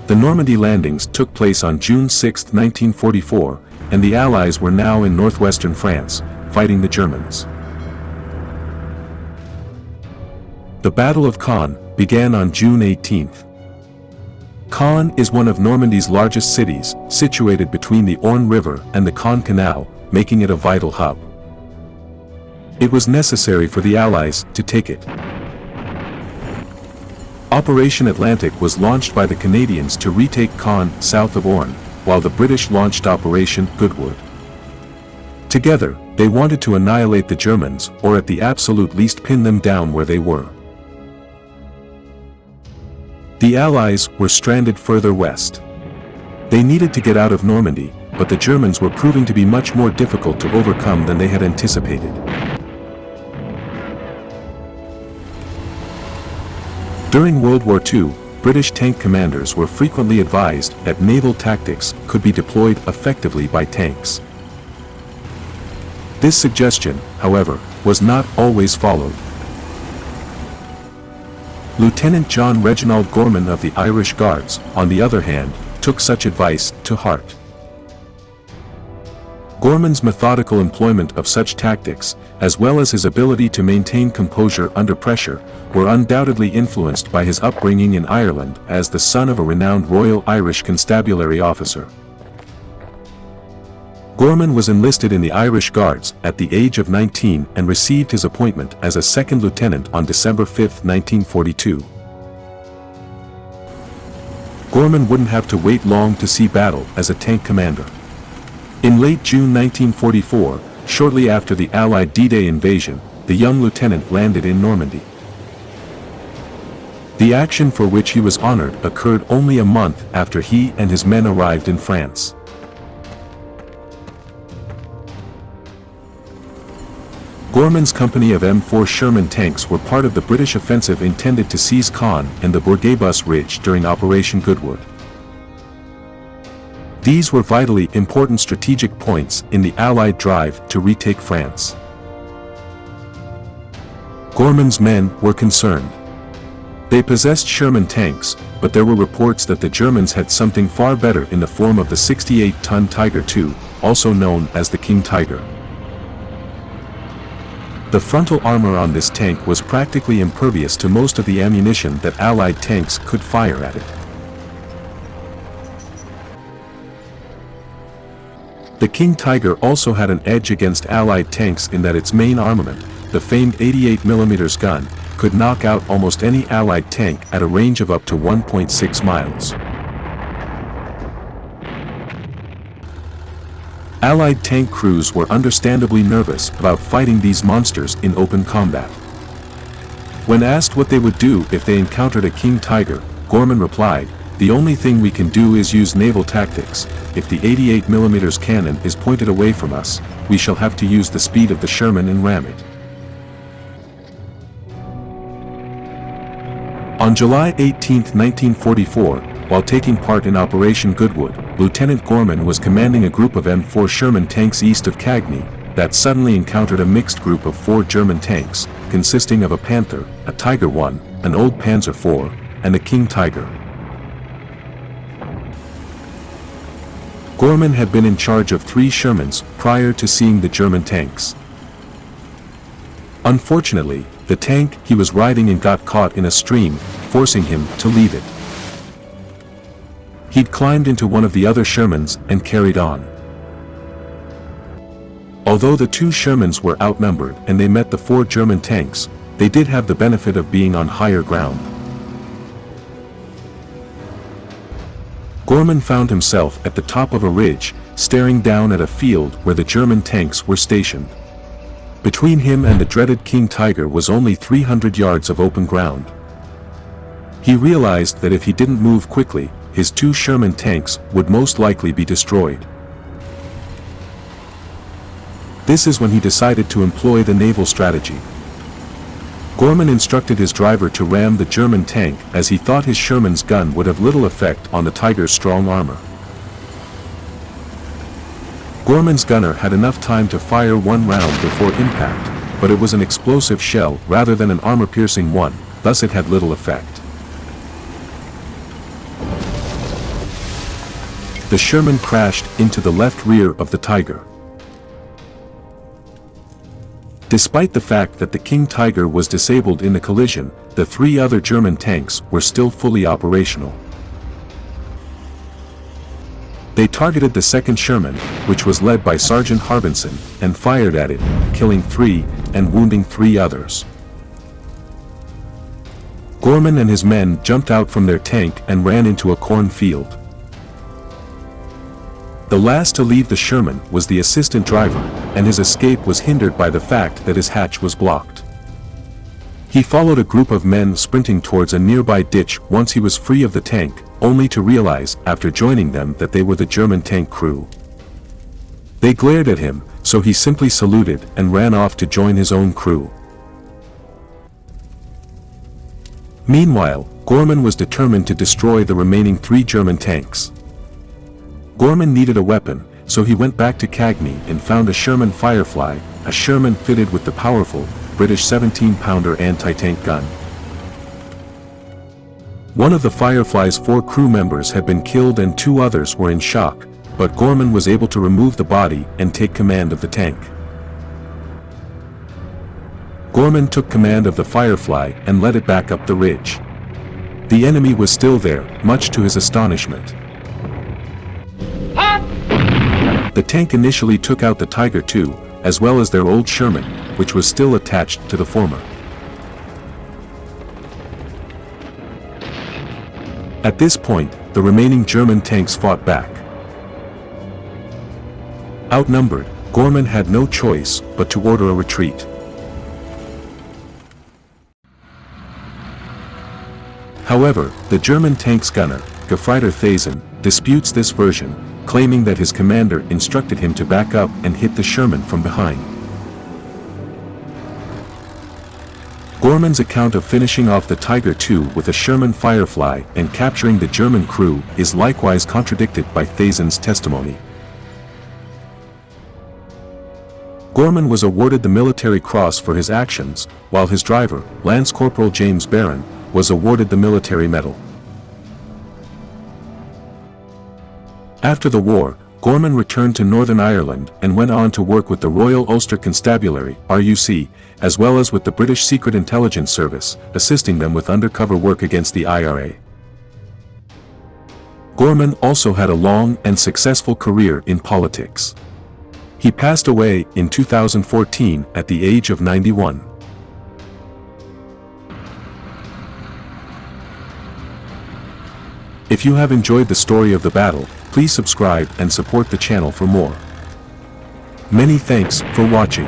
The Normandy landings took place on June 6, 1944, and the Allies were now in northwestern France, fighting the Germans. The Battle of Caen began on June 18. Caen is one of Normandy's largest cities, situated between the Orne River and the Caen Canal, making it a vital hub. It was necessary for the Allies to take it. Operation Atlantic was launched by the Canadians to retake Caen south of Orne, while the British launched Operation Goodwood. Together, they wanted to annihilate the Germans, or at the absolute least pin them down where they were. The Allies were stranded further west. They needed to get out of Normandy, but the Germans were proving to be much more difficult to overcome than they had anticipated. During World War II, British tank commanders were frequently advised that naval tactics could be deployed effectively by tanks. This suggestion, however, was not always followed. Lieutenant John Reginald Gorman of the Irish Guards, on the other hand, took such advice to heart. Gorman's methodical employment of such tactics, as well as his ability to maintain composure under pressure, were undoubtedly influenced by his upbringing in Ireland as the son of a renowned Royal Irish Constabulary officer. Gorman was enlisted in the Irish Guards at the age of 19 and received his appointment as a second lieutenant on December 5, 1942. Gorman wouldn't have to wait long to see battle as a tank commander. In late June 1944, shortly after the Allied D-Day invasion, the young lieutenant landed in Normandy. The action for which he was honored occurred only a month after he and his men arrived in France. Gorman's company of M4 Sherman tanks were part of the British offensive intended to seize Caen and the Bourguébus Ridge during Operation Goodwood. These were vitally important strategic points in the Allied drive to retake France. Gorman's men were concerned. They possessed Sherman tanks, but there were reports that the Germans had something far better in the form of the 68-ton Tiger II, also known as the King Tiger. The frontal armor on this tank was practically impervious to most of the ammunition that Allied tanks could fire at it. The King Tiger also had an edge against Allied tanks in that its main armament, the famed 88mm gun, could knock out almost any Allied tank at a range of up to 1.6 miles. Allied tank crews were understandably nervous about fighting these monsters in open combat. When asked what they would do if they encountered a King Tiger, Gorman replied, "The only thing we can do is use naval tactics. If the 88mm cannon is pointed away from us, we shall have to use the speed of the Sherman and ram it." On July 18, 1944, while taking part in Operation Goodwood, Lieutenant Gorman was commanding a group of M4 Sherman tanks east of Cagney that suddenly encountered a mixed group of 4 German tanks, consisting of a Panther, a Tiger I, an old Panzer IV, and a King Tiger. Gorman had been in charge of 3 Shermans prior to seeing the German tanks. Unfortunately, the tank he was riding in got caught in a stream, forcing him to leave it. He'd climbed into one of the other Shermans and carried on. Although the 2 Shermans were outnumbered and they met the 4 German tanks, they did have the benefit of being on higher ground. Gorman found himself at the top of a ridge, staring down at a field where the German tanks were stationed. Between him and the dreaded King Tiger was only 300 yards of open ground. He realized that if he didn't move quickly, his 2 Sherman tanks would most likely be destroyed. This is when he decided to employ the naval strategy. Gorman instructed his driver to ram the German tank as he thought his Sherman's gun would have little effect on the Tiger's strong armor. Gorman's gunner had enough time to fire 1 round before impact, but it was an explosive shell rather than an armor-piercing one, thus it had little effect. The Sherman crashed into the left rear of the Tiger. Despite the fact that the King Tiger was disabled in the collision, the 3 other German tanks were still fully operational. They targeted the second Sherman, which was led by Sergeant Harbinson, and fired at it, killing 3 and wounding 3 others. Gorman and his men jumped out from their tank and ran into a cornfield. The last to leave the Sherman was the assistant driver, and his escape was hindered by the fact that his hatch was blocked. He followed a group of men sprinting towards a nearby ditch once he was free of the tank, only to realize after joining them that they were the German tank crew. They glared at him, so he simply saluted and ran off to join his own crew. Meanwhile, Gorman was determined to destroy the remaining 3 German tanks. Gorman needed a weapon, so he went back to Cagney and found a Sherman Firefly, a Sherman fitted with the powerful British 17-pounder anti-tank gun. One of the Firefly's 4 crew members had been killed and 2 others were in shock, but Gorman was able to remove the body and take command of the tank. Gorman took command of the Firefly and led it back up the ridge. The enemy was still there, much to his astonishment. The tank initially took out the Tiger II, as well as their old Sherman, which was still attached to the former. At this point, the remaining German tanks fought back. Outnumbered, Gorman had no choice but to order a retreat. However, the German tank's gunner, Gefreiter Thesen, disputes this version, claiming that his commander instructed him to back up and hit the Sherman from behind. Gorman's account of finishing off the Tiger II with a Sherman Firefly and capturing the German crew is likewise contradicted by Thesen's testimony. Gorman was awarded the Military Cross for his actions, while his driver, Lance Corporal James Barron, was awarded the Military Medal. After the war, Gorman returned to Northern Ireland and went on to work with the Royal Ulster Constabulary (RUC), as well as with the British Secret Intelligence Service, assisting them with undercover work against the IRA. Gorman also had a long and successful career in politics. He passed away in 2014 at the age of 91. If you have enjoyed the story of the battle, please subscribe and support the channel for more. Many thanks for watching.